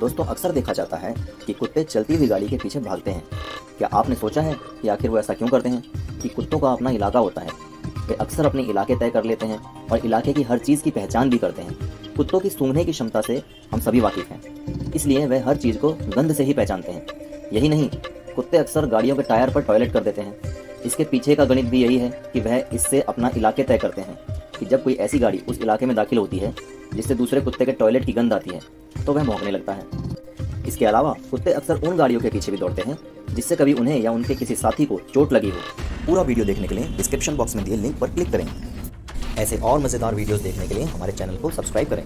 दोस्तों अक्सर देखा जाता है कि कुत्ते चलती हुई गाड़ी के पीछे भागते हैं। क्या आपने सोचा है कि आखिर वो ऐसा क्यों करते हैं? कि कुत्तों का अपना इलाका होता है। वे अक्सर अपने इलाके तय कर लेते हैं और इलाके की हर चीज़ की पहचान भी करते हैं। कुत्तों की सूंघने की क्षमता से हम सभी वाकिफ हैं, इसलिए वे हर चीज़ को गंध से ही पहचानते हैं। यही नहीं, कुत्ते अक्सर गाड़ियों के टायर पर टॉयलेट कर देते हैं। इसके पीछे का गणित भी यही है कि वह इससे अपना इलाके तय करते हैं कि जब कोई ऐसी गाड़ी उस इलाके में दाखिल होती है जिससे दूसरे कुत्ते के टॉयलेट की गंध आती है तो वह भौंकने लगता है। इसके अलावा कुत्ते अक्सर उन गाड़ियों के पीछे भी दौड़ते हैं जिससे कभी उन्हें या उनके किसी साथी को चोट लगी हो। पूरा वीडियो देखने के लिए डिस्क्रिप्शन बॉक्स में दिए लिंक पर क्लिक करें। ऐसे और मज़ेदार वीडियोस देखने के लिए हमारे चैनल को सब्सक्राइब करें।